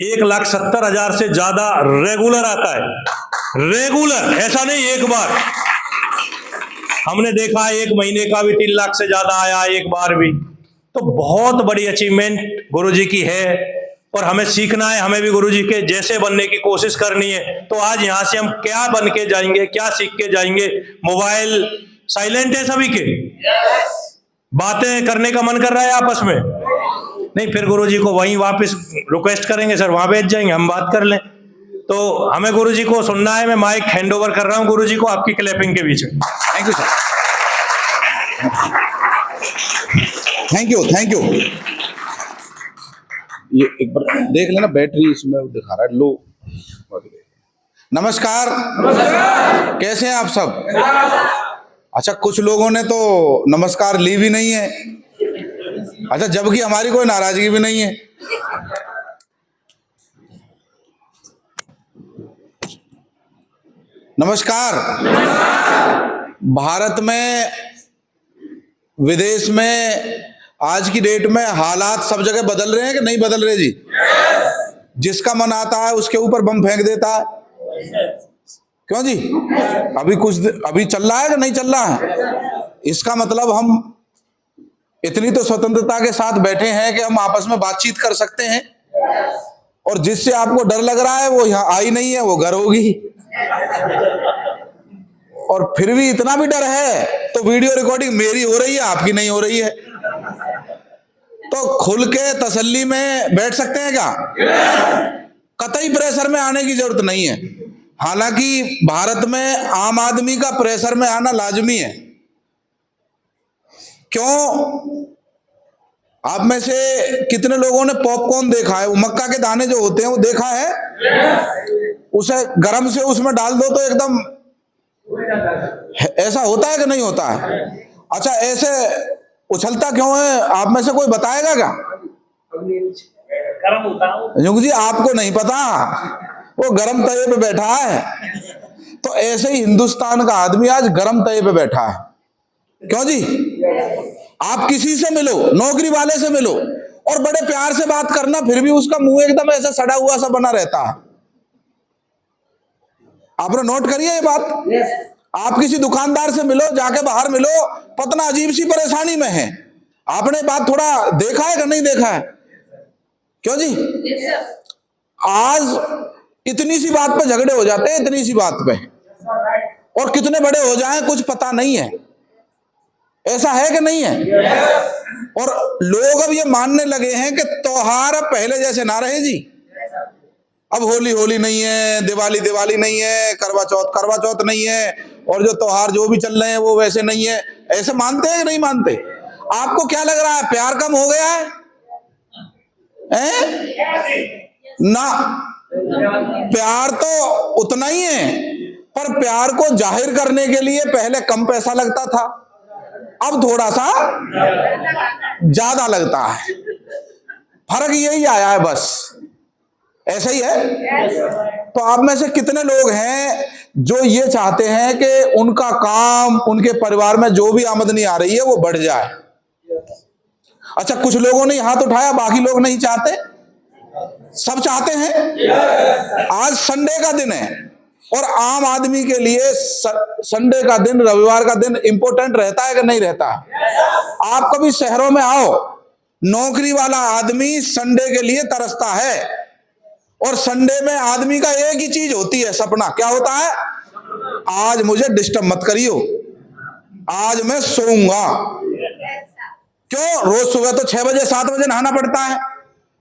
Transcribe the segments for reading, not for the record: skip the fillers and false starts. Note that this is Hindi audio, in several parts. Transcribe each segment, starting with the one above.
1,70,000 से ज्यादा रेगुलर आता है। रेगुलर, ऐसा नहीं एक बार। हमने देखा 1 महीने का भी 3 लाख से ज्यादा आया एक बार भी। तो बहुत बड़ी अचीवमेंट गुरुजी की है और हमें सीखना है, हमें भी गुरुजी के जैसे बनने की कोशिश करनी है। तो आज यहां से हम क्या बन के जाएंगे, क्या सीख के जाएंगे? मोबाइल साइलेंट है सभी के, बातें करने का मन कर रहा है आपस में नहीं, फिर गुरुजी को वहीं वापस रिक्वेस्ट करेंगे, सर वहां बैठ जाएंगे, हम बात कर लें। तो हमें गुरुजी को सुनना है। मैं माइक हैंड ओवर कर रहा हूं गुरुजी को आपकी क्लैपिंग के बीच में। Thank you sir, thank you thank you. ये एक बार देख लेना, बैटरी इसमें दिखा रहा है लो। नमस्कार, कैसे हैं आप सब? अच्छा, कुछ लोगों ने तो नमस्कार ली भी नहीं है। अच्छा, जबकि हमारी कोई नाराजगी भी नहीं है। नमस्कार। भारत में, विदेश में आज की डेट में हालात सब जगह बदल रहे हैं कि नहीं बदल रहे जी? जिसका मन आता है उसके ऊपर बम फेंक देता है। क्यों जी? अभी चल रहा है कि नहीं चल रहा है? इसका मतलब हम इतनी तो स्वतंत्रता के साथ बैठे हैं कि हम आपस में बातचीत कर सकते हैं। और जिससे आपको डर लग रहा है वो यहाँ आई नहीं है, वो घर होगी। और फिर भी इतना भी डर है तो वीडियो रिकॉर्डिंग मेरी हो रही है, आपकी नहीं हो रही है। तो खुल के तसल्ली में बैठ सकते हैं क्या? कतई प्रेशर में आने की जरूरत नहीं है। हालांकि भारत में आम आदमी का प्रेशर में आना लाजमी है। क्यों? आप में से कितने लोगों ने पॉपकॉर्न देखा है? वो मक्का के दाने जो होते हैं वो देखा है? उसे गरम से उसमें डाल दो तो एकदम ऐसा होता है कि नहीं होता है? अच्छा, ऐसे उछलता क्यों है? आप में से कोई बताएगा क्या? गरम होता है। युग जी, आपको नहीं पता, वो गरम तवे पे बैठा है। तो ऐसे ही हिंदुस्तान का आदमी आज गरम तवे पे बैठा है। क्यों जी? आप किसी से मिलो, नौकरी वाले से मिलो और बड़े प्यार से बात करना, फिर भी उसका मुंह एकदम ऐसा सड़ा हुआ सा बना रहता है। आपने नोट करिए ये बात। आप किसी दुकानदार से मिलो, जाके बाहर मिलो, पतना अजीब सी परेशानी में है। आपने बात थोड़ा देखा है कि नहीं देखा है? क्यों जी? आज इतनी सी बात पे झगड़े हो जाते हैं, इतनी सी बात पे, और कितने बड़े हो जाएं कुछ पता नहीं है। ऐसा है कि नहीं है? और लोग अब ये मानने लगे हैं कि त्योहार अब पहले जैसे ना रहे जी। अब होली होली नहीं है, दिवाली दिवाली नहीं है, करवा चौथ नहीं है, और जो त्योहार जो भी चल रहे हैं वो वैसे नहीं है। ऐसे मानते हैं कि नहीं मानते? आपको क्या लग रहा है, प्यार कम हो गया है? ना, प्यार तो उतना ही है, पर प्यार को जाहिर करने के लिए पहले कम पैसा लगता था, अब थोड़ा सा ज्यादा लगता है। फर्क यही आया है बस। ऐसा ही है। तो आप में से कितने लोग हैं जो ये चाहते हैं कि उनका काम, उनके परिवार में जो भी आमदनी आ रही है वो बढ़ जाए? अच्छा, कुछ लोगों ने हाथ उठाया, बाकी लोग नहीं चाहते, सब चाहते हैं। आज संडे का दिन है और आम आदमी के लिए संडे का दिन, रविवार का दिन इंपॉर्टेंट रहता है कि नहीं रहता? आप कभी शहरों में आओ, नौकरी वाला आदमी संडे के लिए तरसता है। और संडे में आदमी का एक ही चीज होती है, सपना। क्या होता है? आज मुझे डिस्टर्ब मत करियो, आज मैं सोऊंगा। क्यों? रोज सुबह तो 6 बजे 7 बजे नहाना पड़ता है,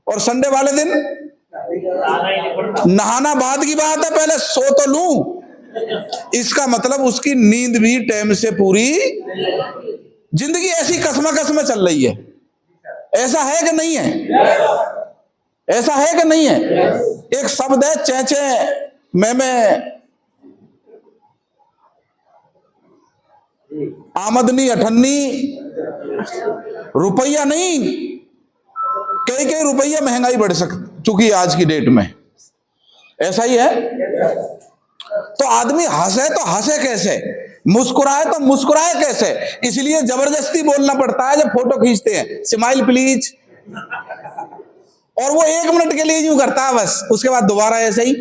और संडे वाले दिन नहाना बाद की बात है, पहले सो तो लूं। इसका मतलब उसकी नींद भी टाइम से पूरी। जिंदगी ऐसी कसमकस में चल रही है। ऐसा है कि नहीं है? ऐसा है कि नहीं है? एक शब्द है चेचे मैं आमदनी 98, रुपया नहीं, कई रुपया महंगाई बढ़ चुकी है आज की डेट में। ऐसा ही है। तो आदमी हंसे तो हंसे कैसे, मुस्कुराए तो मुस्कुराए कैसे? इसलिए जबरदस्ती बोलना पड़ता है जब फोटो खींचते हैं, स्माइल प्लीज। और वो 1 मिनट के लिए यूं करता है बस, उसके बाद दोबारा ऐसे ही।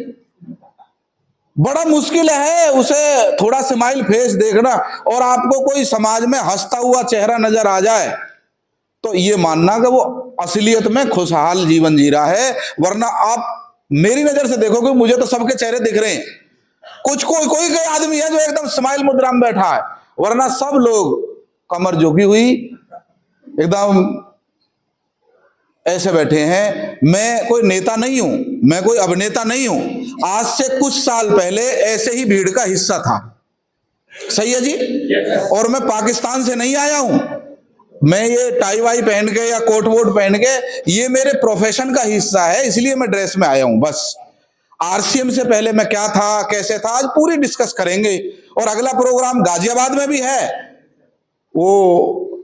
बड़ा मुश्किल है उसे थोड़ा स्माइल फेस देखना, और आपको कोई समाज में हंसता हुआ चेहरा नजर आ जाए तो ये मानना कि वो असलियत में खुशहाल जीवन जी रहा है। वरना आप मेरी नजर से देखोगे, मुझे तो सबके चेहरे दिख रहे हैं, कुछ कोई आदमी है जो एकदम स्माइल मुद्रा में बैठा है, वरना सब लोग कमर झुकी हुई एकदम ऐसे बैठे हैं। मैं कोई नेता नहीं हूं, मैं कोई अभिनेता नहीं हूं। आज से कुछ साल पहले ऐसे ही भीड़ का हिस्सा था, सही है जी। और मैं पाकिस्तान से नहीं आया हूं, मैं ये टाई वाई पहन के या कोट वोट पहन के, ये मेरे प्रोफेशन का हिस्सा है, इसलिए मैं ड्रेस में आया हूं बस। आरसीएम से पहले मैं क्या था कैसे था आज पूरी डिस्कस करेंगे। और अगला प्रोग्राम गाजियाबाद में भी है वो,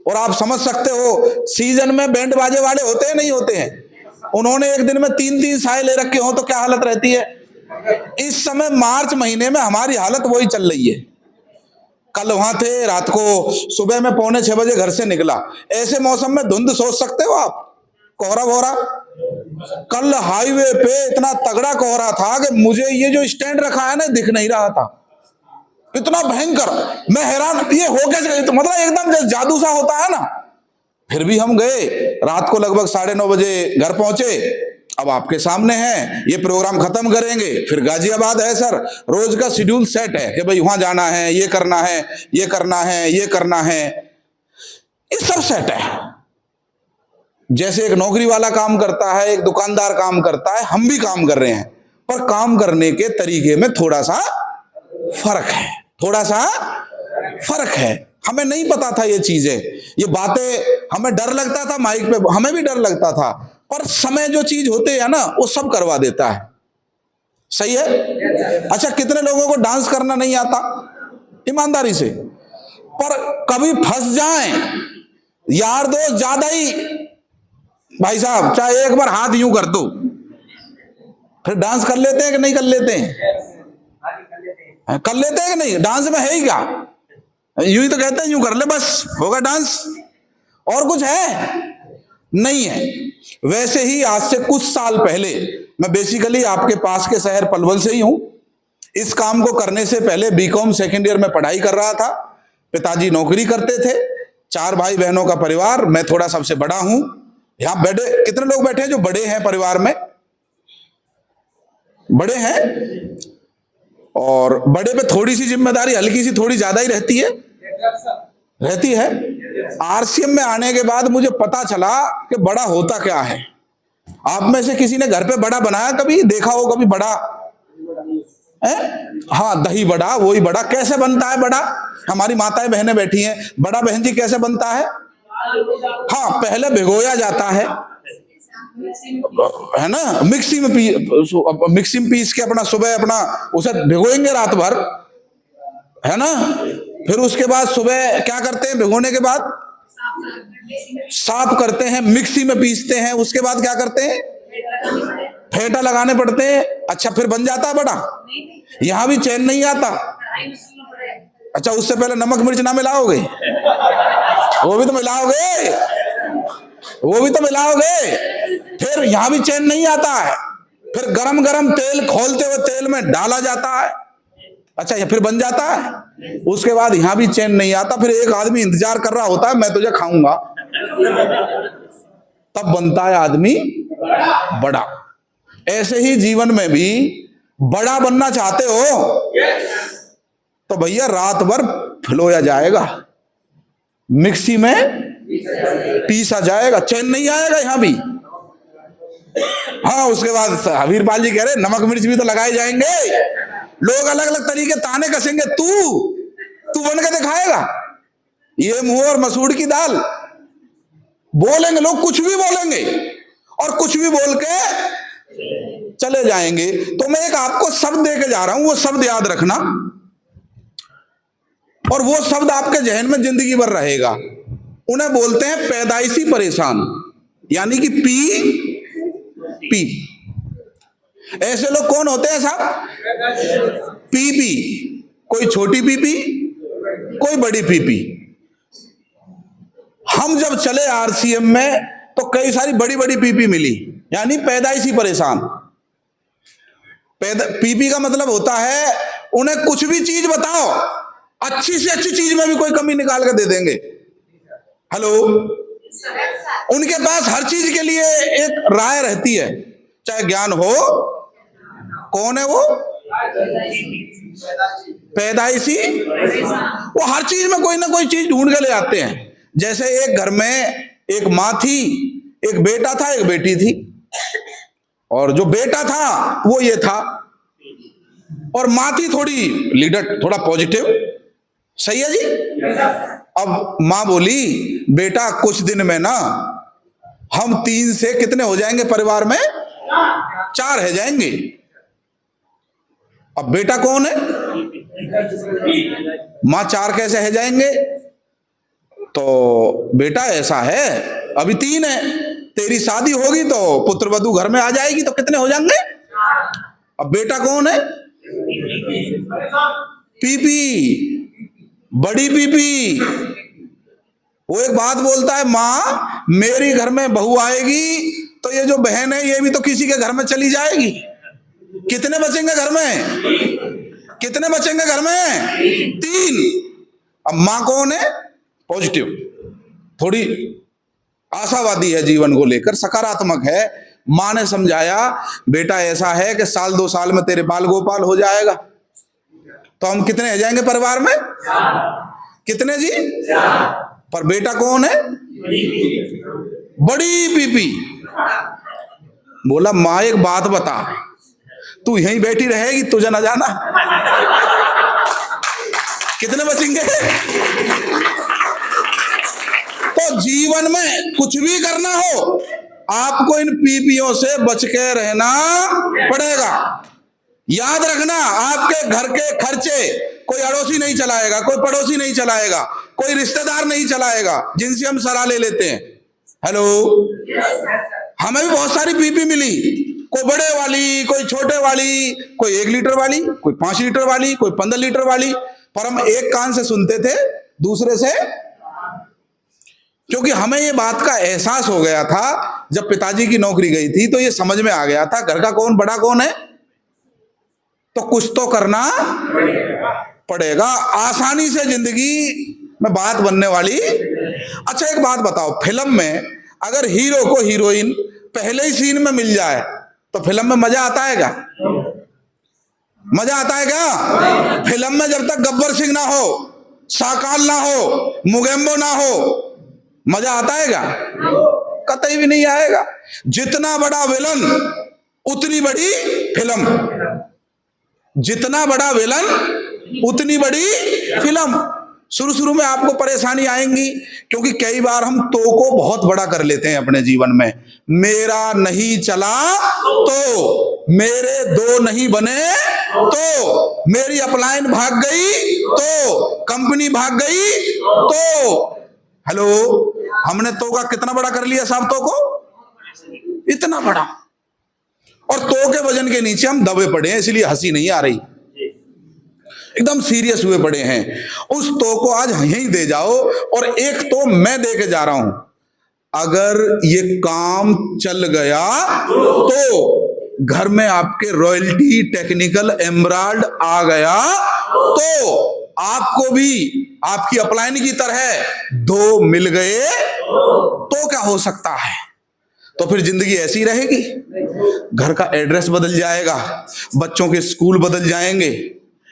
और आप समझ सकते हो सीजन में बैंड बाजे वाले होते हैं नहीं होते हैं, उन्होंने एक दिन में 3-3 साए ले रखे हो तो क्या हालत रहती है। इस समय मार्च महीने में हमारी हालत वही चल रही है। कल वहां थे, रात को सुबह में 5:45 बजे घर से निकला। ऐसे मौसम में धुंध सोच सकते हो आप, कोहरा वोहरा। कल हाईवे पे इतना तगड़ा कोहरा था कि मुझे ये जो स्टैंड रखा है ना दिख नहीं रहा था, इतना भयंकर। मैं हैरान, ये हो कैसे, तो मतलब एकदम जैसे जादू सा होता है ना। फिर भी हम गए, रात को लगभग 9:30 बजे घर पहुंचे। अब आपके सामने है, ये प्रोग्राम खत्म करेंगे, फिर गाजियाबाद है सर। रोज का शेड्यूल सेट है कि भाई वहां जाना है, ये करना है, ये करना है, ये करना है, ये सब सेट है। जैसे एक नौकरी वाला काम करता है, एक दुकानदार काम करता है, हम भी काम कर रहे हैं, पर काम करने के तरीके में थोड़ा सा फर्क है, थोड़ा सा फर्क है। हमें नहीं पता था ये चीजें, ये बातें, हमें डर लगता था माइक पे, हमें भी डर लगता था, पर समय जो चीज होते हैं ना वो सब करवा देता है, सही है। अच्छा, कितने लोगों को डांस करना नहीं आता ईमानदारी से, पर कभी फंस जाएं यार दोस्त ज्यादा ही, भाई साहब चाहे एक बार हाथ यूं कर दो, फिर डांस कर लेते हैं कि नहीं कर लेते हैं? कर लेते हैं कि नहीं? डांस में है ही क्या, यूं ही तो कहते हैं यूं कर ले बस होगा डांस, और कुछ है नहीं है। वैसे ही आज से कुछ साल पहले, मैं बेसिकली आपके पास के शहर पलवल से ही हूं। इस काम को करने से पहले बीकॉम सेकेंड ईयर में पढ़ाई कर रहा था। पिताजी नौकरी करते थे, 4 भाई बहनों का परिवार, मैं थोड़ा सबसे बड़ा हूं। यहां बैठे कितने लोग बैठे हैं जो बड़े हैं परिवार में? बड़े हैं, और बड़े पे थोड़ी सी जिम्मेदारी हल्की सी थोड़ी ज्यादा ही रहती है। आरसीएम में आने के बाद मुझे पता चला कि बड़ा होता क्या है। आप में से किसी ने घर पे बड़ा बनाया कभी, देखा हो कभी बड़ा है? हाँ, दही बड़ा, वही बड़ा। कैसे बनता है बड़ा? हमारी माताएं बहनें बैठी हैं, बड़ा बहन जी कैसे बनता है? हाँ, पहले भिगोया जाता है ना, मिक्सी में पीस के अपना सुबह अपना उसे भिगोएंगे रात भर, है ना। फिर उसके बाद सुबह क्या करते हैं, भिगोने के बाद साफ करते हैं, मिक्सी में पीसते हैं, उसके बाद क्या करते हैं, फेंटा लगाने पड़ते हैं। अच्छा, फिर बन जाता है बड़ा। यहां भी चैन नहीं आता। अच्छा, उससे पहले नमक मिर्च ना मिलाओगे? वो भी तो मिलाओगे। फिर यहां भी चैन नहीं आता है। फिर गरम गरम तेल खोलते हुए तेल में डाला जाता है। अच्छा, ये फिर बन जाता है। उसके बाद यहां भी चैन नहीं आता। फिर एक आदमी इंतजार कर रहा होता है, मैं तुझे खाऊंगा, तब बनता है आदमी बड़ा। ऐसे ही जीवन में भी बड़ा बनना चाहते हो तो भैया रात भर फुलोया जाएगा, मिक्सी में पीसा जाएगा, चैन नहीं आएगा यहां भी। हाँ, उसके बाद हबीरपाल जी कह रहे नमक मिर्च भी तो लगाए जाएंगे। लोग अलग अलग तरीके ताने कसेंगे, तू बन के दिखाएगा। ये मुंह और मसूड़ की दाल बोलेंगे लोग, कुछ भी बोलेंगे और कुछ भी बोल के चले जाएंगे। तो मैं एक आपको शब्द दे के जा रहा हूं, वो शब्द याद रखना, और वो शब्द आपके जहन में जिंदगी भर रहेगा। उन्हें बोलते हैं पैदाइशी परेशान, यानी कि पी। ऐसे लोग कौन होते हैं साहब? पी। कोई छोटी पीपी, कोई बड़ी पीपी। हम जब चले आरसीएम में तो कई सारी बड़ी बड़ी पीपी मिली, यानी पैदाइशी परेशान। पीपी का मतलब होता है उन्हें कुछ भी चीज बताओ, अच्छी से अच्छी चीज में भी कोई कमी निकाल कर दे देंगे। हेलो, उनके पास हर चीज के लिए एक राय रहती है, चाहे ज्ञान हो। कौन है वो? पैदाइशी। वो हर चीज में कोई ना कोई चीज ढूंढ के ले आते हैं। जैसे एक घर में एक माँ थी, एक बेटा था, एक बेटी थी, और जो बेटा था वो ये था, और माँ थी थोड़ी लीडर, थोड़ा पॉजिटिव। सही है जी। अब माँ बोली, बेटा कुछ दिन में ना हम 3 से कितने हो जाएंगे परिवार में? 4 रह जाएंगे। अब बेटा कौन है? माँ 4 कैसे रह जाएंगे? तो बेटा ऐसा है, अभी 3 है, तेरी शादी होगी तो पुत्र वधू घर में आ जाएगी, तो कितने हो जाएंगे? अब बेटा कौन है? पीपी, बड़ी पीपी। वो एक बात बोलता है, माँ मेरी घर में बहू आएगी तो ये जो बहन है ये भी तो किसी के घर में चली जाएगी। कितने बचेंगे घर में? कितने बचेंगे घर में? 3। अब माँ कौन है? पॉजिटिव, थोड़ी आशावादी है, जीवन को लेकर सकारात्मक है। माँ ने समझाया, बेटा ऐसा है कि 1-2 साल में तेरे बाल गोपाल हो जाएगा, तो हम कितने रह जाएंगे परिवार में? कितने जी? पर बेटा कौन है? बड़ी पीपी। बोला, माँ एक बात बता, तू यहीं बैठी रहेगी, तुझे ना जाना। कितने बचेंगे? तो जीवन में कुछ भी करना हो, आपको इन पीपियों से बच के रहना पड़ेगा। याद रखना, आपके घर के खर्चे कोई अड़ोसी नहीं चलाएगा, कोई पड़ोसी नहीं चलाएगा, कोई रिश्तेदार नहीं चलाएगा जिनसे हम सलाह ले लेते हैं। हेलो, हमें भी बहुत सारी पीपी मिली, कोई बड़े वाली, कोई छोटे वाली, कोई 1 लीटर वाली, कोई 5 लीटर वाली, कोई 15 लीटर वाली, पर हम एक कान से सुनते थे, दूसरे से, क्योंकि हमें ये बात का एहसास हो गया था जब पिताजी की नौकरी गई थी, तो ये समझ में आ गया था घर का कौन बड़ा कौन है, तो कुछ तो करना पड़ेगा। आसानी से जिंदगी में बात बनने वाली। अच्छा एक बात बताओ, फिल्म में अगर हीरो को हीरोइन पहले ही सीन में मिल जाए तो फिल्म में मजा आता है क्या? मजा आता है क्या? फिल्म में जब तक गब्बर सिंह ना हो, साकाल ना हो, मुगेम्बो ना हो, मजा आता है क्या? कतई भी नहीं आएगा। जितना बड़ा विलन उतनी बड़ी फिल्म, जितना बड़ा विलन उतनी बड़ी फिल्म। शुरू में आपको परेशानी आएंगी, क्योंकि कई बार हम तो को बहुत बड़ा कर लेते हैं अपने जीवन में। मेरा नहीं चला तो, मेरे 2 नहीं बने तो, मेरी अपलाइन भाग गई तो, कंपनी भाग गई तो। हेलो, हमने तो का कितना बड़ा कर लिया साहब, तो को इतना बड़ा, और तो के वजन के नीचे हम दबे पड़े हैं, इसलिए हंसी नहीं आ रही, एकदम सीरियस हुए पड़े हैं। उस तो को आज यहीं दे जाओ, और एक तो मैं दे के जा रहा हूं, अगर ये काम चल गया तो घर में आपके रॉयल्टी टेक्निकल एमराल्ड आ गया तो आपको भी आपकी अपलाइन की तरह 2 मिल गए तो क्या हो सकता है? तो फिर जिंदगी ऐसी रहेगी, घर का एड्रेस बदल जाएगा, बच्चों के स्कूल बदल जाएंगे।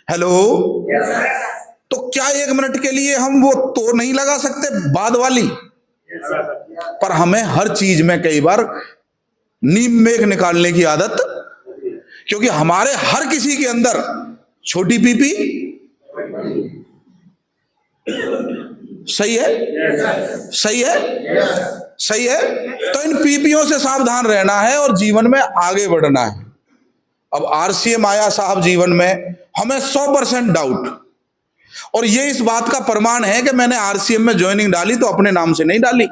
हेलो, तो क्या 1 मिनट के लिए हम वो तो नहीं लगा सकते बाद वाली? पर हमें हर चीज में कई बार नीम मेघ निकालने की आदत, क्योंकि हमारे हर किसी के अंदर छोटी पीपी, सही है, सही है, सही है। तो इन पीपियों से सावधान रहना है और जीवन में आगे बढ़ना है। अब RCM आया साहब जीवन में, हमें 100% डाउट, और ये इस बात का प्रमाण है कि मैंने RCM में ज्वाइनिंग डाली तो अपने नाम से नहीं डाली।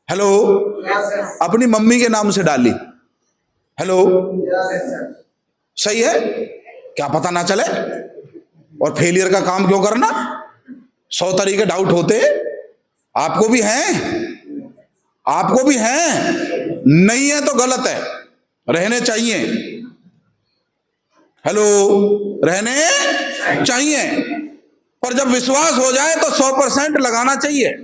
हेलो, अपनी मम्मी के नाम से डाली। हेलो, सही है, क्या पता ना चले, और फेलियर का काम क्यों करना? 100 तरीके डाउट होते, आपको भी हैं, आपको भी हैं। नहीं है तो गलत है, रहने चाहिए। हेलो, रहने चाहिए, पर जब विश्वास हो जाए तो 100% लगाना चाहिए।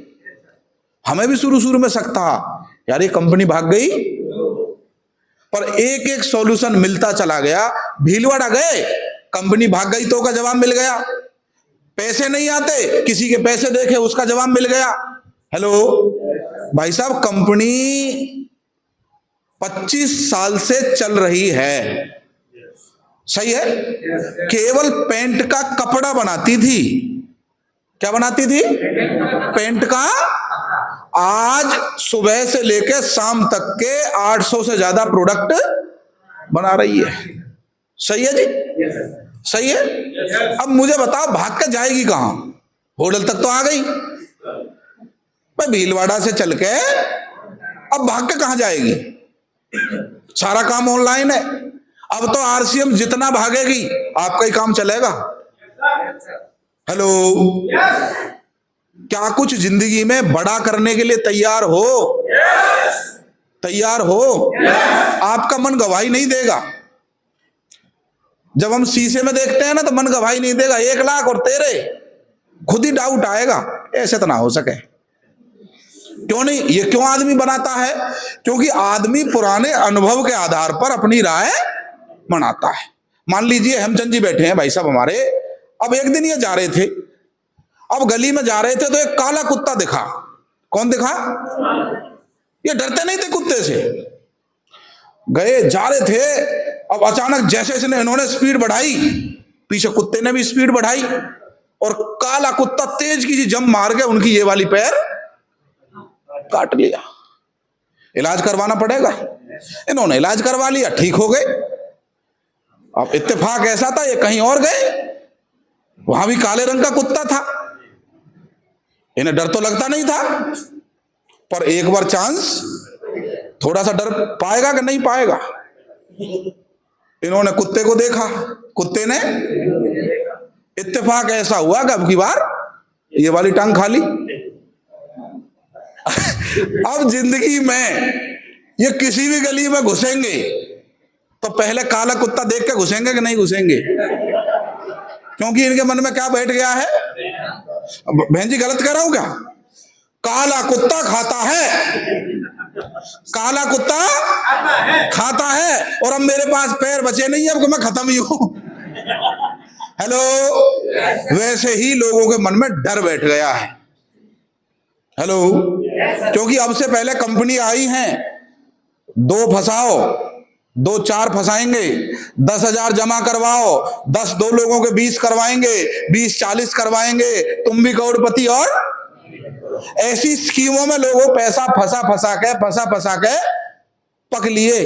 हमें भी शुरू शुरू में शक था, यार ये कंपनी भाग गई, पर एक एक सॉल्यूशन मिलता चला गया। भीलवाड़ा गए, कंपनी भाग गई तो का जवाब मिल गया। पैसे नहीं आते, किसी के पैसे देखे, उसका जवाब मिल गया। हेलो भाई साहब, कंपनी 25 साल से चल रही है, सही है, केवल पेंट का कपड़ा बनाती थी। क्या बनाती थी? पेंट का। आज सुबह से लेकर शाम तक के 800 से ज्यादा प्रोडक्ट बना रही है। सही है जी, सही है। अब मुझे बताओ, भाग के जाएगी कहां? होटल तक तो आ गई भाई, भीलवाड़ा से चल के अब भाग के कहां जाएगी? सारा काम ऑनलाइन है। अब तो आरसीएम जितना भागेगी आपका ही काम चलेगा। हेलो, क्या कुछ जिंदगी में बड़ा करने के लिए तैयार हो? तैयार हो? आपका मन गवाही नहीं देगा। जब हम शीशे में देखते हैं ना तो मन गवाही नहीं देगा। 1 लाख और तेरे, खुद ही डाउट आएगा, ऐसे तो ना हो सके। क्यों नहीं? ये क्यों आदमी बनाता है? क्योंकि आदमी पुराने अनुभव के आधार पर अपनी राय बनाता है। मान लीजिए हेमचंद जी बैठे हैं भाई साहब हमारे। अब एक दिन ये जा रहे थे, अब गली में जा रहे थे तो एक काला कुत्ता दिखा। कौन दिखा? ये डरते नहीं थे कुत्ते से। गए, जा रहे थे, अब अचानक जैसे इन्होंने स्पीड बढ़ाई, पीछे कुत्ते ने भी स्पीड बढ़ाई, और काला कुत्ता तेज की जंप मार के उनकी ये वाली पैर काट लिया। इलाज करवाना पड़ेगा। इन्होंने इलाज करवा लिया, ठीक हो गए। अब इत्तेफाक ऐसा था, ये कहीं और गए, वहां भी काले रंग का कुत्ता था। इन्हें डर तो लगता नहीं था, पर एक बार चांस, थोड़ा सा डर पाएगा कि नहीं पाएगा। इन्होंने कुत्ते को देखा, कुत्ते ने, इत्तेफाक ऐसा हुआ कि अब की बार ये वाली टांग खाली। अब जिंदगी में ये किसी भी गली में घुसेंगे तो पहले काला कुत्ता देख के घुसेंगे कि नहीं घुसेंगे? क्योंकि इनके मन में क्या बैठ गया है? बहन जी गलत कह रहा हूं क्या? काला कुत्ता खाता है, काला कुत्ता खाता है, और अब मेरे पास पैर बचे नहीं है, अब मैं खत्म ही हूं। हेलो, वैसे ही लोगों के मन में डर बैठ गया है। हेलो, क्योंकि अब से पहले कंपनी आई है, 2 फंसाओ, 2 4 फंसाएंगे, 10,000 जमा करवाओ, 10 2 लोगों के 20 करवाएंगे, 20 40 करवाएंगे, तुम भी करोड़पति। और ऐसी स्कीमों में लोगों पैसा फंसा फंसा के पक लिए।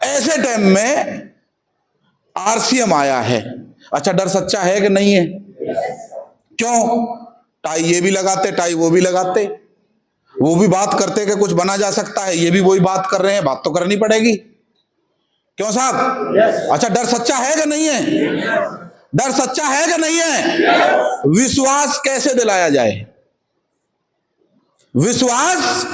ऐसे टाइम में आरसीएम आया है। अच्छा, डर सच्चा है कि नहीं है? क्यों? टाई ये भी लगाते, टाई वो भी लगाते, वो भी बात करते कि कुछ बना जा सकता है, ये भी वही बात कर रहे हैं, बात तो करनी पड़ेगी। क्यों साहब? अच्छा, डर सच्चा है कि नहीं है? डर सच्चा है कि नहीं है? विश्वास कैसे दिलाया जाए? विश्वास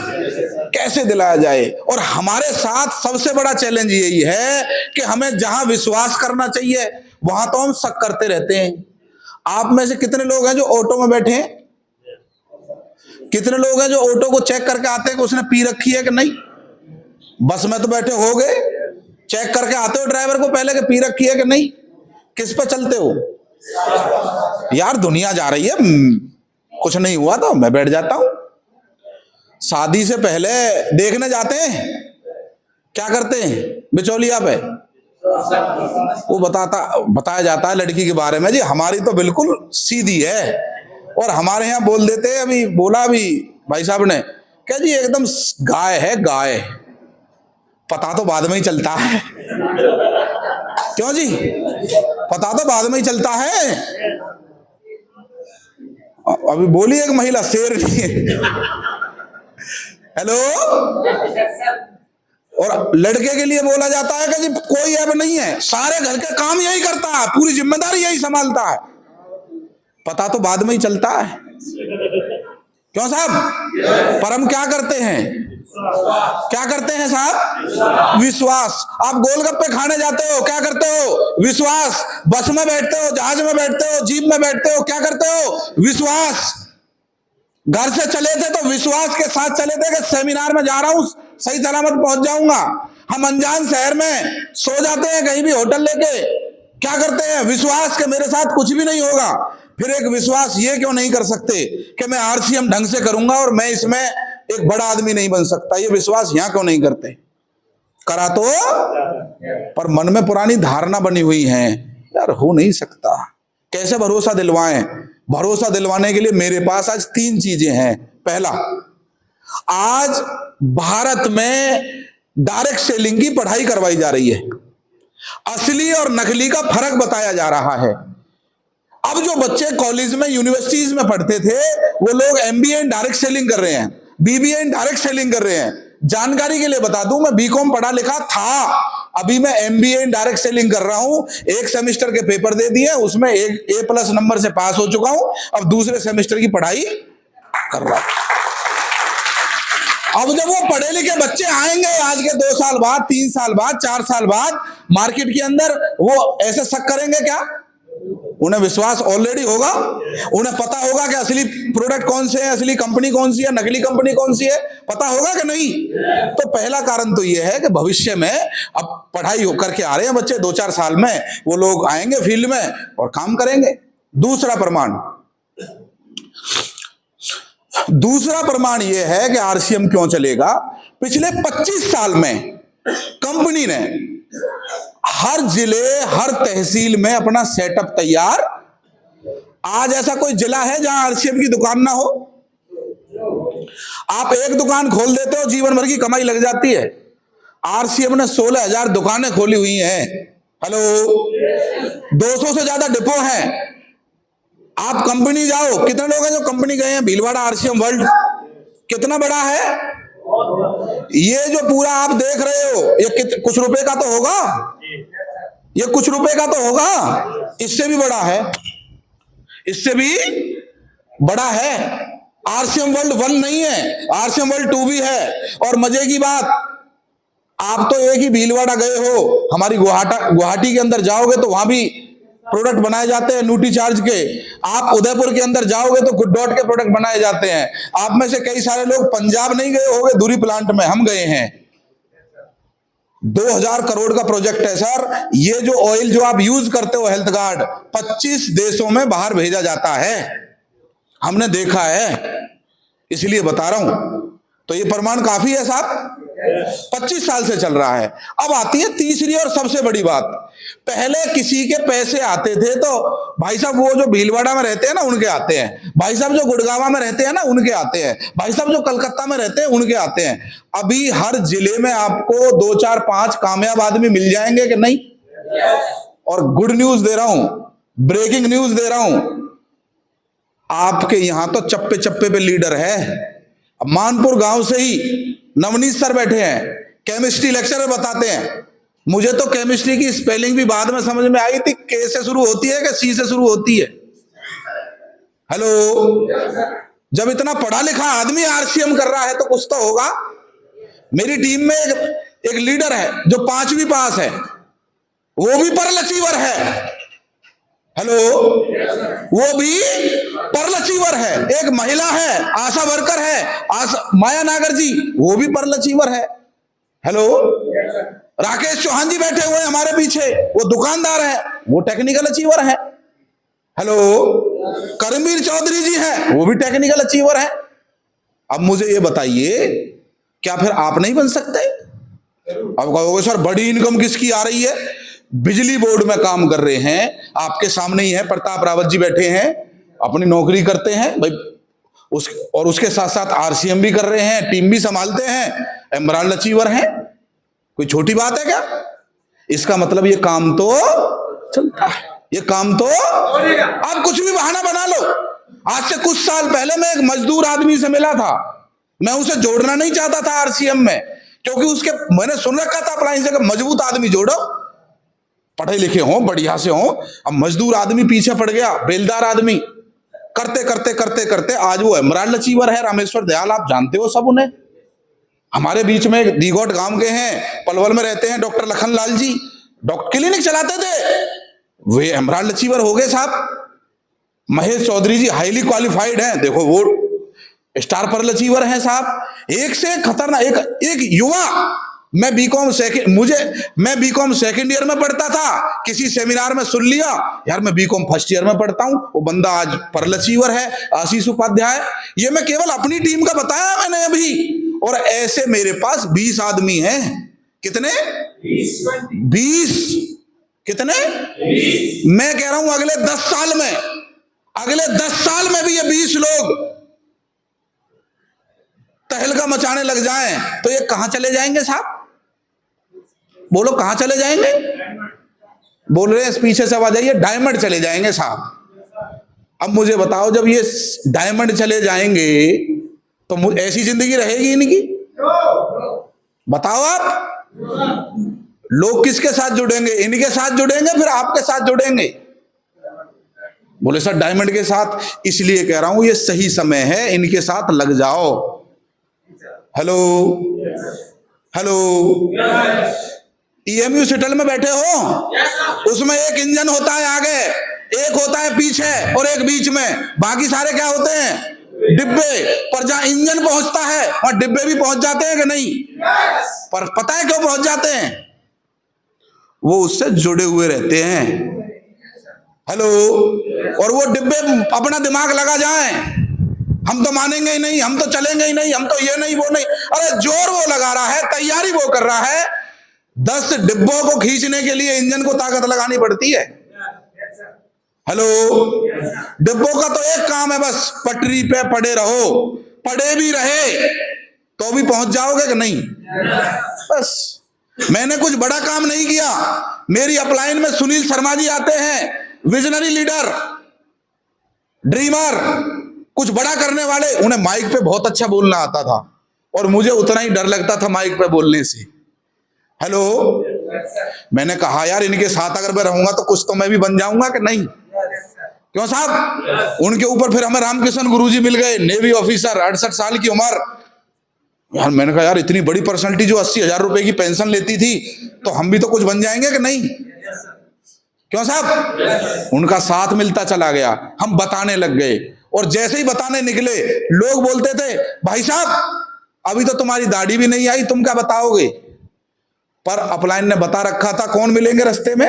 कैसे दिलाया जाए? और हमारे साथ सबसे बड़ा चैलेंज यही है कि हमें जहां विश्वास करना चाहिए वहां तो हम शक करते रहते हैं। आप में से कितने लोग हैं जो ऑटो में बैठे हैं? कितने लोग हैं जो ऑटो को चेक करके आते हैं कि उसने पी रखी है कि नहीं? बस में तो बैठे हो गए, चेक करके आते हो ड्राइवर को पहले कि पी रखी है कि नहीं? किस पे चलते हो? यार दुनिया जा रही है, कुछ नहीं हुआ तो मैं बैठ जाता हूं। शादी से पहले देखने जाते हैं, क्या करते हैं? बिचौलिया पे वो बताया जाता है लड़की के बारे में, जी हमारी तो बिल्कुल सीधी है, और हमारे यहाँ बोल देते हैं, अभी बोला अभी भाई साहब ने, क्या जी एकदम गाय है, गाय। पता तो बाद में ही चलता है। क्यों जी? पता तो बाद में ही चलता है। अभी बोली एक महिला, शेर नहीं है। हेलो, और लड़के के लिए बोला जाता है कि जी कोई ऐब नहीं है, सारे घर के काम यही करता है, पूरी जिम्मेदारी यही संभालता है। पता तो बाद में ही चलता है। क्यों साहब? पर हम क्या करते हैं? क्या करते हैं साहब? विश्वास। आप गोलगप्पे खाने जाते हो, क्या करते हो? विश्वास। बस में बैठते हो, जहाज में बैठते हो, जीप में बैठते हो, क्या करते हो? विश्वास। घर से चले थे तो विश्वास के साथ चले थे कि सेमिनार में जा रहा हूं, सही सलामत पहुंच जाऊंगा। हम अनजान शहर में सो जाते हैं कहीं भी होटल लेके, क्या करते हैं? विश्वास के मेरे साथ कुछ भी नहीं होगा। फिर एक विश्वास ये क्यों नहीं कर सकते कि मैं आरसीएम ढंग से करूंगा और मैं इसमें एक बड़ा आदमी नहीं बन सकता? ये विश्वास यहां क्यों नहीं करते? करा तो, पर मन में पुरानी धारणा बनी हुई है, यार हो नहीं सकता। कैसे भरोसा दिलवाएं? भरोसा दिलवाने के लिए मेरे पास आज 3 चीजें हैं। पहला, आज भारत में डायरेक्ट सेलिंग की पढ़ाई करवाई जा रही है। असली और नकली का फर्क बताया जा रहा है। अब जो बच्चे कॉलेज में, यूनिवर्सिटीज में पढ़ते थे, वो लोग एमबीए इन डायरेक्ट सेलिंग कर रहे हैं, बीबीए इन डायरेक्ट सेलिंग कर रहे हैं। जानकारी के लिए बता दूं, मैं बीकॉम पढ़ा लिखा था, अभी मैं एमबीए इन डायरेक्ट सेलिंग कर रहा हूं। एक सेमेस्टर के पेपर दे दिए, उसमें A+ नंबर से पास हो चुका हूं। अब दूसरे सेमेस्टर की पढ़ाई कर रहा हूं। अब जब वो पढ़े लिखे बच्चे आएंगे आज के 2 साल बाद, 3 साल बाद, 4 साल बाद मार्केट के अंदर, वो ऐसे शक करेंगे क्या? उन्हें विश्वास ऑलरेडी होगा, उन्हें पता होगा कि असली प्रोडक्ट कौन से है, असली कंपनी कौन सी है, नकली कंपनी कौन सी है, पता होगा कि नहीं? तो पहला कारण तो यह है कि भविष्य में अब पढ़ाई करके आ रहे हैं बच्चे, 2-4 साल में वो लोग आएंगे फील्ड में और काम करेंगे। दूसरा प्रमाण यह है कि आरसीएम क्यों चलेगा। पिछले 25 साल में कंपनी ने हर जिले, हर तहसील में अपना सेटअप तैयार। आज ऐसा कोई जिला है जहां आरसीएम की दुकान ना हो? आप एक दुकान खोल देते हो, जीवन भर की कमाई लग जाती है। आरसीएम ने 16,000 दुकानें खोली हुई हैं। हेलो, 200 से ज्यादा डिपो हैं। आप कंपनी जाओ, कितने लोग हैं जो कंपनी गए हैं? भीलवाड़ा आरसीएम वर्ल्ड कितना बड़ा है? ये जो पूरा आप देख रहे हो, ये कुछ रुपए का तो होगा, ये कुछ रुपए का तो होगा। इससे भी बड़ा है, इससे भी बड़ा है। आरसीएम वर्ल्ड 1 नहीं है, आरसीएम वर्ल्ड 2 भी है। और मजे की बात, आप तो एक ही भीलवाड़ा गए हो, हमारी गुवाहाटी के अंदर जाओगे तो वहां भी प्रोडक्ट बनाए जाते हैं न्यूट्री चार्ज के। आप उदयपुर के अंदर जाओगे तो गुड डॉट के प्रोडक्ट बनाए जाते हैं। आप में से कई सारे लोग पंजाब नहीं गए होंगे, धुरी प्लांट में हम गए हैं। 2000 करोड़ का प्रोजेक्ट है सर। ये जो ऑयल जो आप यूज करते हो, हेल्थ गार्ड, 25 देशों में बाहर भेजा जाता है, हमने देखा है, इसलिए बता रहा हूं। तो ये प्रमाण काफी है साहब, 25 साल से चल रहा है। अब आती है तीसरी और सबसे बड़ी बात। पहले किसी के पैसे आते थे तो भाई साहब वो जो भीलवाड़ा में रहते हैं ना उनके आते हैं, भाई साहब जो गुड़गांव में रहते हैं ना उनके आते हैं, भाई साहब जो कलकत्ता में रहते हैं उनके आते हैं। अभी हर जिले में आपको 2, 4, 5 कामयाब आदमी मिल जाएंगे कि नहीं? और गुड न्यूज दे रहा हूं, ब्रेकिंग न्यूज दे रहा हूं, आपके यहां तो चप्पे चप्पे पे लीडर है। अब मानपुर गांव से ही नवनीत सर बैठे हैं, केमिस्ट्री लेक्चर बताते हैं। मुझे तो केमिस्ट्री की स्पेलिंग भी बाद में समझ में आई थी, के से शुरू होती है कि सी से शुरू होती है। हेलो, जब इतना पढ़ा लिखा आदमी आरसीएम कर रहा है तो कुछ तो होगा। मेरी टीम में एक लीडर है जो 5वीं पास है, वो भी पर्ल अचीवर है। हेलो, वो भी पर्ल अचीवर है। एक महिला है, आशा वर्कर है, माया नागर जी, वो भी पर्ल अचीवर है। हेलो, राकेश चौहान जी बैठे हुए हैं हमारे पीछे, वो दुकानदार है, वो टेक्निकल अचीवर है। हेलो, करमवीर चौधरी जी हैं, वो भी टेक्निकल अचीवर है। अब मुझे ये बताइए, क्या फिर आप नहीं बन सकते? अब कहोगे सर बड़ी इनकम किसकी आ रही है? बिजली बोर्ड में काम कर रहे हैं, आपके सामने ही है, प्रताप रावत जी बैठे हैं, अपनी नौकरी करते हैं भाई, और उसके साथ साथ आरसीएम भी कर रहे हैं, टीम भी संभालते हैं, एमराल्ड अचीवर हैं। कोई छोटी बात है क्या? इसका मतलब ये काम तो चलता है, ये काम तो। आप कुछ भी बहाना बना लो। आज से कुछ साल पहले मैं एक मजदूर आदमी से मिला था, मैं उसे जोड़ना नहीं चाहता था आरसीएम में, क्योंकि उसके मैंने सुन रखा था अप्लायंस से मजबूत आदमी जोड़ो, पढ़े लिखे हों, बढ़िया से हों। अब मजदूर आदमी पीछे पड़ गया, बेलदार आदमी, करते करते करते करते आज वो एमराल्ड अचीवर है, रामेश्वर दयाल, आप जानते हो सब उन्हें। हमारे बीच में एक दीगोट गांव के हैं, पलवल में रहते हैं, doctor Lakhan Lal ji, doctor clinic चलाते थे, वे एमराल्ड अचीवर हो गए साहब। महेश चौधरी जी हाईली क्वालिफाइड हैं, देखो वो स्टार पर्ल अचीवर हैं साहब। एक से खतरनाक एक युवा। मैं बीकॉम सेकंड ईयर में पढ़ता था, किसी सेमिनार में सुन लिया, यार मैं बीकॉम फर्स्ट ईयर में पढ़ता हूं, वो बंदा आज पर्ल अचीवर है, आशीष उपाध्याय। ये मैं केवल अपनी टीम का बताया मैंने अभी, और ऐसे मेरे पास 20 आदमी हैं। कितने? 20। कितने? 20। मैं कह रहा हूं अगले 10 साल में भी ये 20 लोग तहलका मचाने लग जाएं तो ये कहां चले जाएंगे साहब? बोलो कहां चले जाएंगे? बोल रहे हैं पीछे से आवाज आई है, डायमंड चले जाएंगे साहब। अब मुझे बताओ, जब ये डायमंड चले जाएंगे तो ऐसी जिंदगी रहेगी इनकी? बताओ आप। लोग किसके साथ जुड़ेंगे? इनके साथ जुड़ेंगे, फिर आपके साथ जुड़ेंगे। बोले सर डायमंड के साथ, इसलिए कह रहा हूं ये सही समय है, इनके साथ लग जाओ। हेलो हेलो, ईएमयू सिटल में बैठे हो, उसमें एक इंजन होता है आगे, एक होता है पीछे और एक बीच में, बाकी सारे क्या होते हैं? डिब्बे। पर जहां इंजन पहुंचता है वहां डिब्बे भी पहुंच जाते हैं कि नहीं? पर पता है क्यों पहुंच जाते हैं? वो उससे जुड़े हुए रहते हैं। हेलो, और वो डिब्बे अपना दिमाग लगा जाएं, हम तो मानेंगे ही नहीं, हम तो चलेंगे ही नहीं, हम तो ये नहीं वो नहीं। अरे जोर वो लगा रहा है, तैयारी वो कर रहा है। 10 डिब्बों को खींचने के लिए इंजन को ताकत लगानी पड़ती है। हेलो, डिब्बों का तो एक काम है, बस पटरी पे पड़े रहो, पड़े भी रहे तो भी पहुंच जाओगे कि नहीं? बस मैंने कुछ बड़ा काम नहीं किया। मेरी अपलाइन में सुनील शर्मा जी आते हैं, विजनरी लीडर, ड्रीमर, कुछ बड़ा करने वाले। उन्हें माइक पे बहुत अच्छा बोलना आता था और मुझे उतना ही डर लगता था माइक पे बोलने से। हेलो, मैंने कहा यार इनके साथ अगर मैं रहूंगा तो कुछ तो मैं भी बन जाऊंगा कि नहीं? क्यों साहब? उनके ऊपर फिर हमें रामकिशन गुरुजी मिल गए, नेवी ऑफिसर, 68 साल की उम्र। यार मैंने कहा यार इतनी बड़ी पर्सनैलिटी जो 80,000 रुपए की पेंशन लेती थी, तो हम भी तो कुछ बन जाएंगे कि नहीं? क्यों साहब? उनका साथ मिलता चला गया, हम बताने लग गए, और जैसे ही बताने निकले लोग बोलते थे भाई साहब अभी तो तुम्हारी दाढ़ी भी नहीं आई, तुम क्या बताओगे? पर अपलाइन ने बता रखा था कौन मिलेंगे रास्ते में,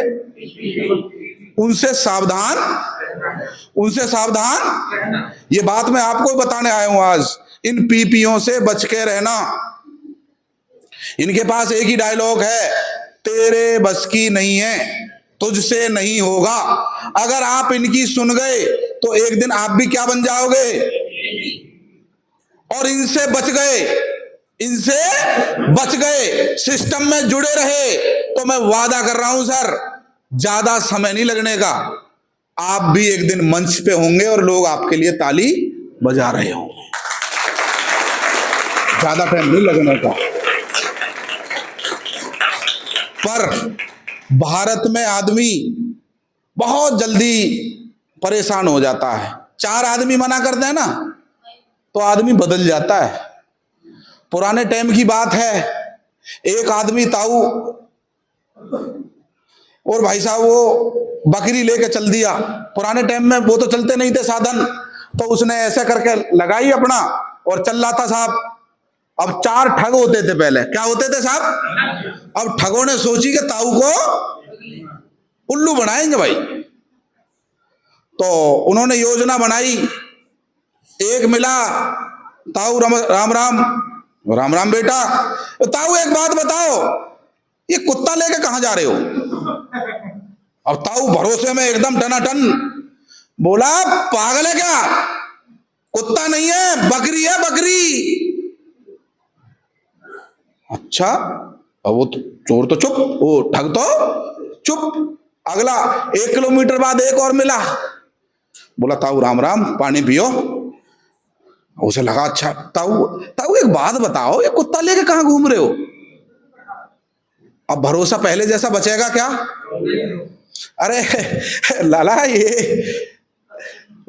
उनसे सावधान, उनसे सावधान। ये बात मैं आपको बताने आया हूं आज, इन पीपीओं से बच के रहना। इनके पास एक ही डायलॉग है, तेरे बस की नहीं है, तुझसे नहीं होगा। अगर आप इनकी सुन गए तो एक दिन आप भी क्या बन जाओगे? और इनसे बच गए, इनसे बच गए, सिस्टम में जुड़े रहे, तो मैं वादा कर रहा हूं सर, ज्यादा समय नहीं लगने का, आप भी एक दिन मंच पे होंगे और लोग आपके लिए ताली बजा रहे होंगे। ज्यादा टाइम नहीं लगने का। पर भारत में आदमी बहुत जल्दी परेशान हो जाता है। 4 आदमी मना करते हैं ना तो आदमी बदल जाता है। पुराने टाइम की बात है, एक आदमी ताऊ और भाई साहब वो बकरी लेके चल दिया। पुराने टाइम में वो तो चलते नहीं थे साधन, तो उसने ऐसे करके लगाई अपना और चल रहा था साहब। अब 4 ठग होते थे पहले, क्या होते थे साहब? अब ठगों ने सोची कि ताऊ को उल्लू बनाएंगे भाई, तो उन्होंने योजना बनाई। एक मिला, ताऊ राम राम राम राम बेटा, ताऊ एक बात बताओ, ये कुत्ता लेके कहां जा रहे हो? अब ताऊ भरोसे में एकदम टनाटन बोला, पागल है क्या? कुत्ता नहीं है, बकरी है, बकरी। अच्छा, अब वो चोर तो चुप, वो ठग तो चुप। अगला 1 किलोमीटर बाद एक और मिला, बोला ताऊ राम राम, पानी पियो। उसे लगा अच्छा, ताऊ एक बात बताओ, ये कुत्ता लेके कहां घूम रहे हो? अब भरोसा पहले जैसा बचेगा क्या? अरे लाला ये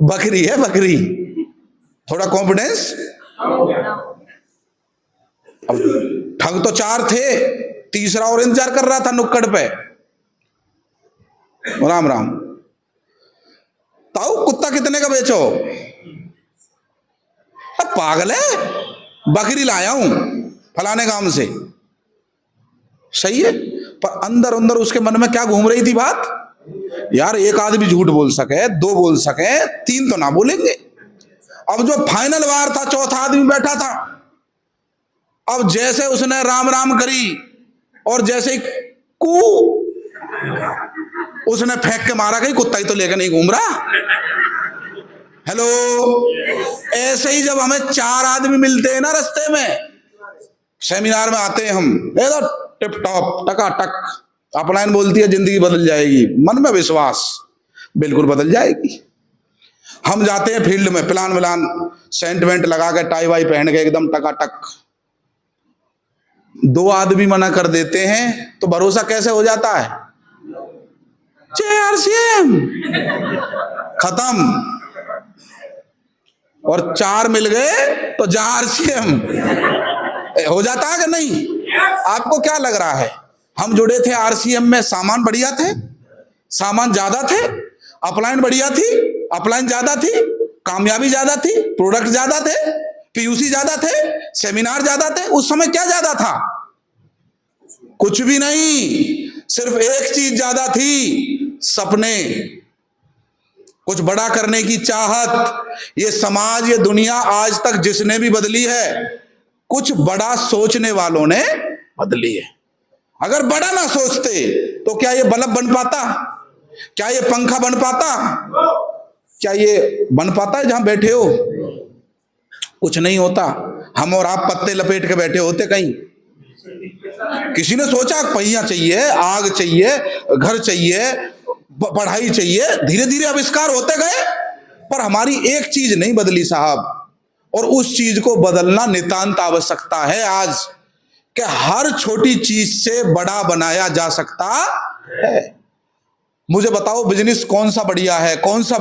बकरी है, बकरी। थोड़ा कॉन्फिडेंस। अब ठग तो 4 थे, तीसरा और इंतजार कर रहा था नुक्कड़ पे। राम राम। ताऊ कुत्ता कितने का बेचो? अब पागल है, बकरी लाया हूं फलाने गांव से। सही है, पर अंदर अंदर उसके मन में क्या घूम रही थी बात, यार एक आदमी झूठ बोल सके, 2 बोल सके, 3 तो ना बोलेंगे। अब जो फाइनल वार था, चौथा आदमी बैठा था। अब जैसे उसने राम राम करी और जैसे ही कू उसने फेंक के मारा, कहीं कुत्ता ही तो लेकर नहीं घूम रहा। हेलो, ऐसे ही जब हमें 4 आदमी मिलते हैं ना रास्ते में, सेमिनार में आते हैं हम, एकदम टिप टॉप टकाटक, अपलाइन बोलती है जिंदगी बदल जाएगी, मन में विश्वास, बिल्कुल बदल जाएगी। हम जाते हैं फील्ड में, प्लान व्लान सेंट वेंट लगा के, टाई वाई पहन के एकदम टकाटक। 2 आदमी मना कर देते हैं तो भरोसा कैसे हो जाता है? RCM खत्म। और 4 मिल गए तो जहां RCM हो जाता है कि नहीं? आपको क्या लग रहा है? हम जुड़े थे RCM में, सामान बढ़िया थे, सामान ज्यादा थे, अपलाइन बढ़िया थी, अपलाइन ज्यादा थी, कामयाबी ज्यादा थी, प्रोडक्ट ज्यादा थे, PUC ज्यादा थे, सेमिनार ज्यादा थे। उस समय क्या ज्यादा था? कुछ भी नहीं, सिर्फ एक चीज ज्यादा थी, सपने, कुछ बड़ा करने की चाहत। ये समाज, ये दुनिया आज तक जिसने भी बदली है, कुछ बड़ा सोचने वालों ने बदली है। अगर बड़ा ना सोचते तो क्या ये बल्ब बन पाता? क्या ये पंखा बन पाता? क्या ये बन पाता है जहां बैठे हो? कुछ नहीं होता। हम और आप पत्ते लपेट के बैठे होते कहीं। किसी ने सोचा पहिया चाहिए, आग चाहिए, घर चाहिए, पढ़ाई चाहिए, धीरे धीरे आविष्कार होते गए, पर हमारी एक चीज नहीं बदली साहब। और उस चीज को बदलना नितांत आवश्यकता है आज, कि हर छोटी चीज से बड़ा बनाया जा सकता है। मुझे बताओ बिजनेस कौन सा बढ़िया है, कौन सा